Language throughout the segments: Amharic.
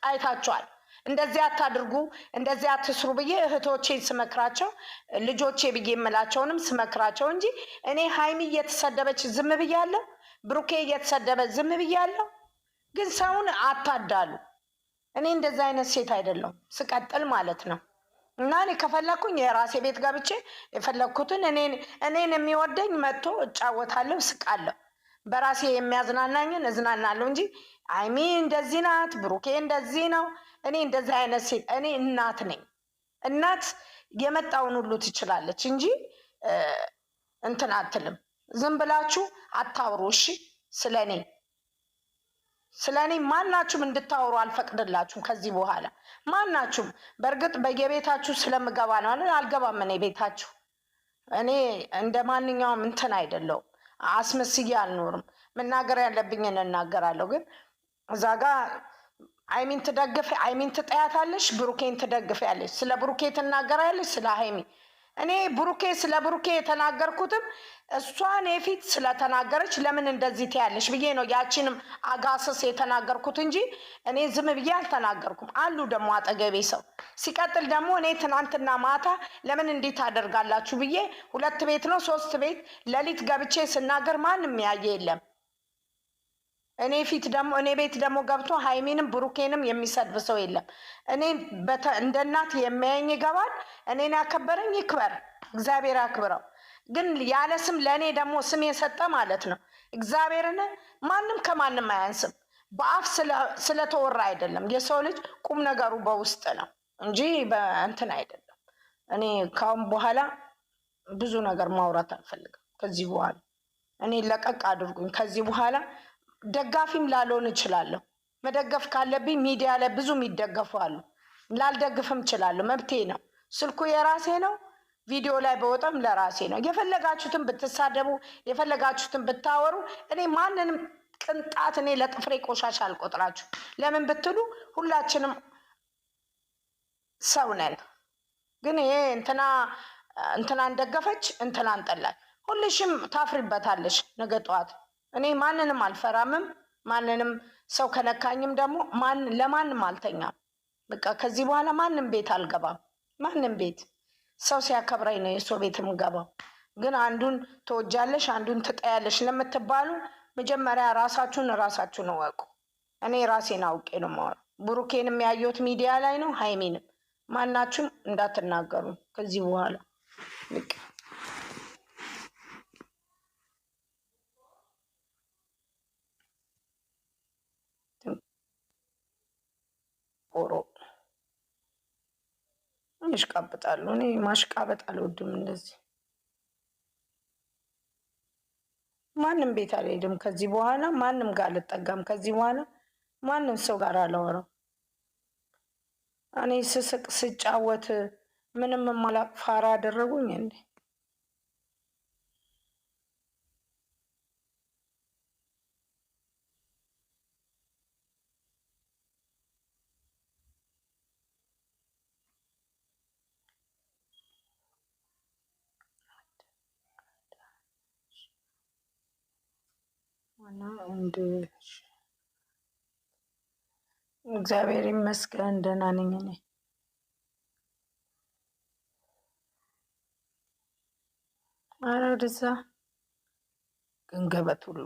አይታችኋል። እንደዚህ አታድርጉ እንደዚህ አትስሩ ብዬ እህቶቼን ስመክራቸው ልጆቼ ብዬ የምላቸውንም ስመክራቸው እንጂ እኔ ሀይሚ እየተሰደበች ዝም ብያለሁ፣ ብሩኬ እየተሰደበ ዝም ብያለሁ። ግን ሰውን አታዳሉ። እኔ እንደዚህ አይነት ሴት አይደለሁም ስቀጥል ማለት ነው። እና እኔ ከፈለኩኝ የራሴ ቤት ገብቼ የፈለኩትን እኔን የሚወደኝ መጥቶ እጫወታለሁ፣ ስቃለሁ። በራሴ የሚያዝናናኝን እዝናናለሁ እንጂ ሀይሚ እንደዚህ ናት፣ ብሩኬ እንደዚህ ነው። እኔ እንደዚህ አይነት ሴት እኔ እናት ነኝ። እናት የመጣውን ሁሉ ትችላለች እንጂ እንትን አትልም። ዝም ብላችሁ አታውሩ እሺ። ስለኔ ማናችሁም እንድታወሩ አልፈቅድላችሁም ከዚህ በኋላ ማናችሁም። በእርግጥ በየቤታችሁ ስለምገባ ነው አይደል? አልገባም እኔ ቤታችሁ። እኔ እንደ ማንኛውም እንትን አይደለሁም፣ አስመስዬ አልኖርም። መናገር ያለብኝን እናገራለሁ። ግን እዛ ጋር አይሚን ትጠያታለሽ፣ ብሩኬን ትደግፊያለሽ። ስለ ብሩኬ ትናገራለሽ፣ ስለ ሀይሚ። እኔ ስለ ብሩኬ የተናገርኩትም እሷን የፊት ስለተናገረች ለምን እንደዚህ ትያለሽ ብዬ ነው ያቺንም አጋስስ የተናገርኩት እንጂ እኔ ዝም ብዬ አልተናገርኩም። አሉ ደግሞ አጠገቤ ሰው። ሲቀጥል ደግሞ እኔ ትናንትና ማታ ለምን እንዲህ ታደርጋላችሁ ብዬ 2 ቤት ነው 3 ቤት ሌሊት ገብቼ ስናገር ማንም ያየ የለም። እኔ ቤት ደግሞ ገብቶ ሀይሚንም ብሩኬንም የሚሰድብ ሰው የለም። እኔ እንደ እናት የሚያየኝ ይገባል። እኔን ያከበረኝ ይክበር፣ እግዚአብሔር ያክብረው። ግን ያለ ስም ለእኔ ደግሞ ስም የሰጠ ማለት ነው እግዚአብሔርን ማንም ከማንም አያንስም። በአፍ ስለተወራ አይደለም። የሰው ልጅ ቁም ነገሩ በውስጥ ነው እንጂ በእንትን አይደለም። እኔ ካሁን በኋላ ብዙ ነገር ማውራት አልፈልግም። ከዚህ በኋላ እኔ ለቀቅ አድርጉኝ። ከዚህ በኋላ ደጋፊም ላልሆን እችላለሁ። መደገፍ ካለብኝ ሚዲያ ላይ ብዙ የሚደገፉ አሉ። ላልደግፍም እችላለሁ፣ መብቴ ነው። ስልኩ የራሴ ነው። ቪዲዮ ላይ በወጣም ለራሴ ነው። የፈለጋችሁትን ብትሳደቡ የፈለጋችሁትን ብታወሩ እኔ ማንንም ቅንጣት እኔ ለጥፍሬ ቆሻሻ አልቆጥራችሁ። ለምን ብትሉ ሁላችንም ሰው ነን። ግን ይሄ እንትናን ደገፈች እንትናን ጠላች፣ ሁልሽም ታፍሪበታለሽ ነገ ጠዋት። እኔ ማንንም አልፈራምም። ማንንም ሰው ከነካኝም ደግሞ ለማንም አልተኛም። በቃ ከዚህ በኋላ ማንም ቤት አልገባም። ማንም ቤት ሰው ሲያከብረኝ ነው የሰው ቤት የምገባው። ግን አንዱን ትወጃለሽ አንዱን ትጠያለሽ ለምትባሉ መጀመሪያ ራሳችሁን እወቁ። እኔ ራሴን አውቄ ነው የማወራው። ብሩኬንም ያየሁት ሚዲያ ላይ ነው፣ ሀይሚንም። ማናችሁም እንዳትናገሩ ከዚህ በኋላ ኦሮ ይሽቃበጣሉ። እኔ ማሽቃበጥ አልወድም። እንደዚህ ማንም ቤት አልሄድም ከዚህ በኋላ። ማንም ጋር አልጠጋም ከዚህ በኋላ። ማንም ሰው ጋር አላወራም። እኔ ስስቅ ስጫወት ምንም ማላቅ ፋራ አደረጉኝ እንዴ? እግዚአብሔር ይመስገን ደህና ነኝ እኔ። ኧረ ወደዛ ገንገበት ሁሉ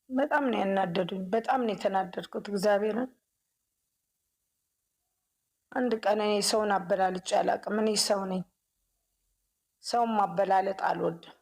በጣም ነው ያናደዱኝ። በጣም ነው የተናደድኩት እግዚአብሔርን። አንድ ቀን እኔ ሰውን አበላልጬ አላውቅም። እኔ ሰው ነኝ። ሰውን ማበላለጥ አልወድም።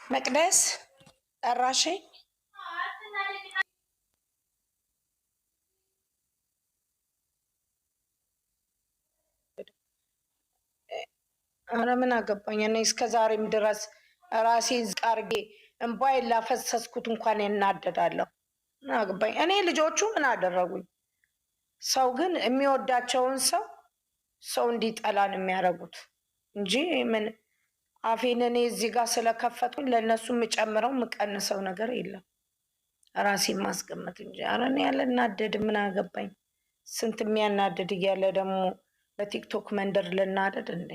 መቅደስ ጠራሽኝ? አረ ምን አገባኝ እኔ እስከ ዛሬም ድረስ ራሴን ዝቅ አድርጌ እንባዬን ላፈሰስኩት እንኳን እናደዳለሁ። ምን አገባኝ እኔ ልጆቹ ምን አደረጉኝ? ሰው ግን የሚወዳቸውን ሰው እንዲጠላን የሚያደርጉት እንጂ ምን አፌን እኔ እዚህ ጋር ስለከፈቱኝ ለእነሱ የምጨምረው የምቀንሰው ነገር የለም። ራሴን ማስቀመጥ እንጂ ኧረ እኔ ያልናደድ ምን አገባኝ። ስንት የሚያናድድ እያለ ደግሞ በቲክቶክ መንደር ልናደድ እንዴ!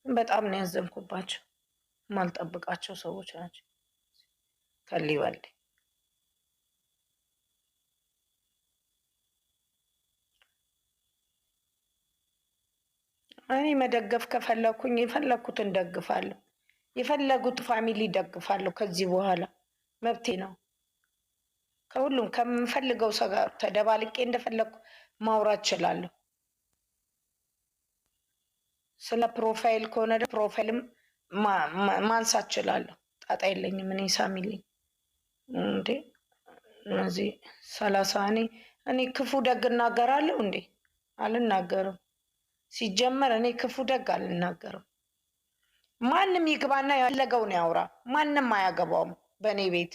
በጣም ነው ያዘንኩባቸው። ማልጠብቃቸው ሰዎች ናቸው። ከሊበል እኔ መደገፍ ከፈለኩኝ የፈለኩትን ደግፋለሁ። የፈለጉት ፋሚሊ ደግፋለሁ። ከዚህ በኋላ መብቴ ነው። ከሁሉም ከምፈልገው ሰው ጋር ተደባልቄ እንደፈለኩ ማውራት እችላለሁ። ስለ ፕሮፋይል ከሆነ ፕሮፋይልም ማንሳት እችላለሁ። ጣጣ የለኝም። እኔ ሳሚልኝ እንዴ እነዚህ 30 እኔ ክፉ ደግ እናገራለሁ እንዴ? አልናገርም። ሲጀመር እኔ ክፉ ደግ አልናገርም። ማንም ይግባና ያለገውን ያውራ። ማንም አያገባውም በእኔ ቤት።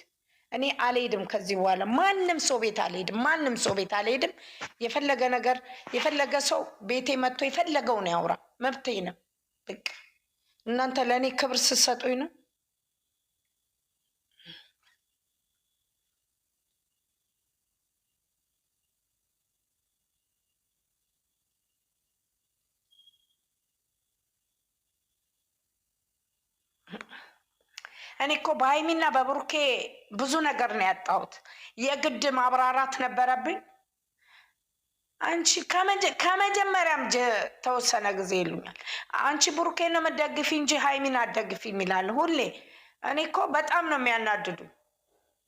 እኔ አልሄድም ከዚህ በኋላ ማንም ሰው ቤት አልሄድም። ማንም ሰው ቤት አልሄድም። የፈለገ ነገር የፈለገ ሰው ቤቴ መጥቶ የፈለገውን ያውራ፣ መብቴ ነው። በቃ እናንተ ለእኔ ክብር ስትሰጡኝ ነው። እኔ እኮ በሀይሚና በብሩኬ ብዙ ነገር ነው ያጣሁት። የግድ ማብራራት ነበረብኝ። አንቺ ከመጀመሪያም ተወሰነ ጊዜ ይሉኛል፣ አንቺ ብሩኬ ነው የምትደግፊ እንጂ ሀይሚን አትደግፊ የሚላል ሁሌ። እኔ እኮ በጣም ነው የሚያናድዱ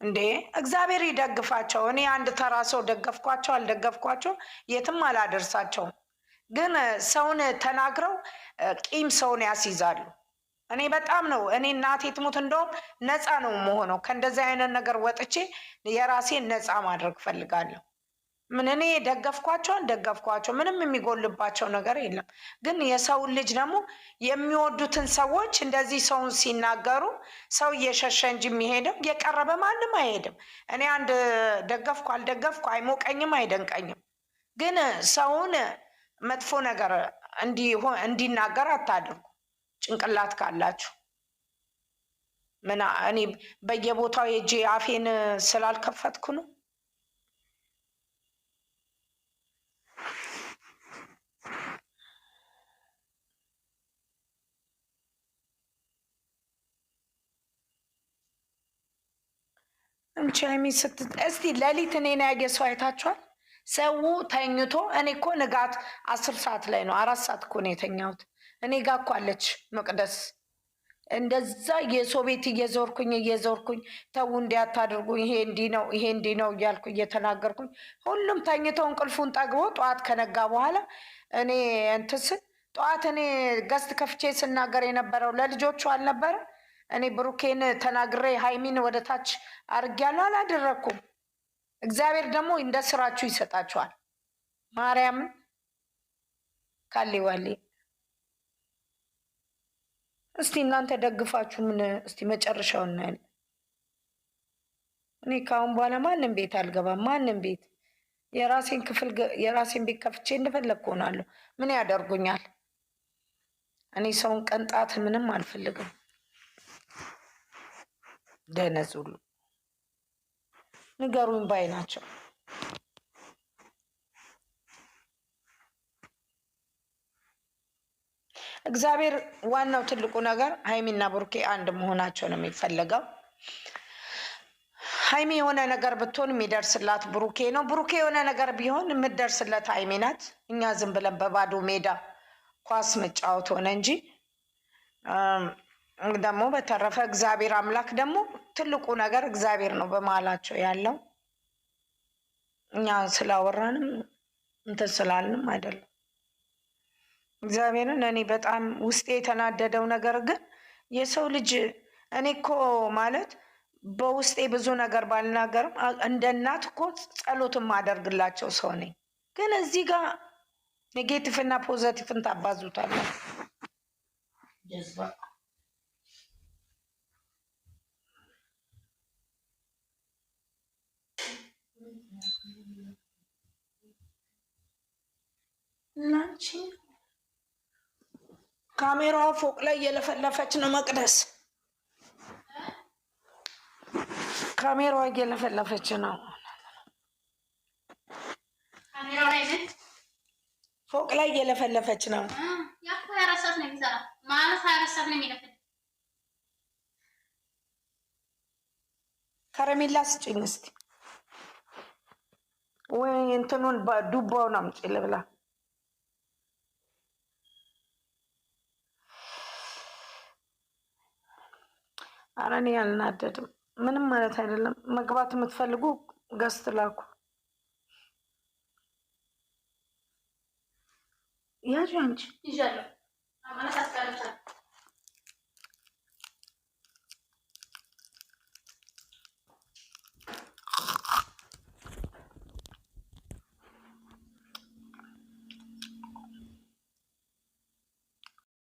እንዴ! እግዚአብሔር ይደግፋቸው። እኔ አንድ ተራ ሰው ደገፍኳቸው አልደገፍኳቸው የትም አላደርሳቸውም። ግን ሰውን ተናግረው ቂም ሰውን ያስይዛሉ። እኔ በጣም ነው እኔ እናቴ ትሙት እንደውም ነፃ ነው መሆነው ከእንደዚህ አይነት ነገር ወጥቼ የራሴን ነፃ ማድረግ ፈልጋለሁ። ምን እኔ ደገፍኳቸው ምንም የሚጎልባቸው ነገር የለም። ግን የሰውን ልጅ ደግሞ የሚወዱትን ሰዎች እንደዚህ ሰውን ሲናገሩ ሰው እየሸሸ እንጂ የሚሄደው እየቀረበ ማንም አይሄድም። እኔ አንድ ደገፍኩ አልደገፍኩ አይሞቀኝም አይደንቀኝም። ግን ሰውን መጥፎ ነገር እንዲናገር አታድርጉ። ጭንቅላት ካላችሁ ምን እኔ በየቦታው የእጄ አፌን ስላልከፈትኩ ነው። እንቺ ሀይሚ እስቲ ሌሊት እኔን ያየ ሰው አይታችኋል? ሰው ተኝቶ እኔ እኮ ንጋት 10 ሰዓት ላይ ነው 4 ሰዓት እኮ ነው የተኛሁት። እኔ ጋ እኮ አለች መቅደስ። እንደዛ የሰው ቤት እየዞርኩኝ ተው እንዲያታደርጉኝ ይሄ እንዲህ ነው እያልኩ እየተናገርኩኝ ሁሉም ተኝተው እንቅልፉን ጠግቦ ጠዋት ከነጋ በኋላ እኔ እንትስን ጠዋት እኔ ገስት ከፍቼ ስናገር የነበረው ለልጆቹ አልነበረ? እኔ ብሩኬን ተናግሬ ሀይሚን ወደ ታች አድርጌያለሁ? አላደረግኩም። እግዚአብሔር ደግሞ እንደ ስራችሁ ይሰጣችኋል። ማርያምን ካሌዋሌ እስቲ እናንተ ደግፋችሁ ምን እስቲ መጨረሻውን እናያለን። እኔ ከአሁን በኋላ ማንም ቤት አልገባም። ማንም ቤት የራሴን ቤት ከፍቼ እንደፈለግኩ ሆናለሁ። ምን ያደርጉኛል? እኔ ሰውን ቀንጣት ምንም አልፈልግም። ደነዝ ሁሉ ንገሩኝ ባይ ናቸው። እግዚአብሔር ዋናው ትልቁ ነገር ሀይሚና ብሩኬ አንድ መሆናቸው ነው የሚፈለገው። ሀይሚ የሆነ ነገር ብትሆን የሚደርስላት ብሩኬ ነው። ብሩኬ የሆነ ነገር ቢሆን የምትደርስለት ሀይሚ ናት። እኛ ዝም ብለን በባዶ ሜዳ ኳስ መጫወት ሆነ እንጂ ደግሞ በተረፈ እግዚአብሔር አምላክ ደግሞ ትልቁ ነገር እግዚአብሔር ነው በመሀላቸው ያለው። እኛ ስላወራንም እንትን ስላልንም አይደለም። እግዚአብሔርን እኔ በጣም ውስጤ የተናደደው ነገር ግን የሰው ልጅ እኔ እኮ ማለት በውስጤ ብዙ ነገር ባልናገርም እንደ እናት እኮ ጸሎትን ማደርግላቸው ሰው ነኝ። ግን እዚህ ጋር ኔጌቲቭ እና ፖዘቲቭን ታባዙታለን። ጀዝባ ላንቺ ካሜራዋ ፎቅ ላይ እየለፈለፈች ነው። መቅደስ ካሜራዋ እየለፈለፈች ነው። ፎቅ ላይ እየለፈለፈች ነው። ያው ያራሳት ነው የሚሰራ ማለት ያራሳት ነው የሚለፈል። ከረሜላ ስጭኝ እስቲ ወይ እንትኑን ዱባውን አምጪ ልብላ። ኧረ እኔ አልናደድም። ምንም ማለት አይደለም። መግባት የምትፈልጉ ገስት ላኩ። ያዥ አንቺ ይዣለሁ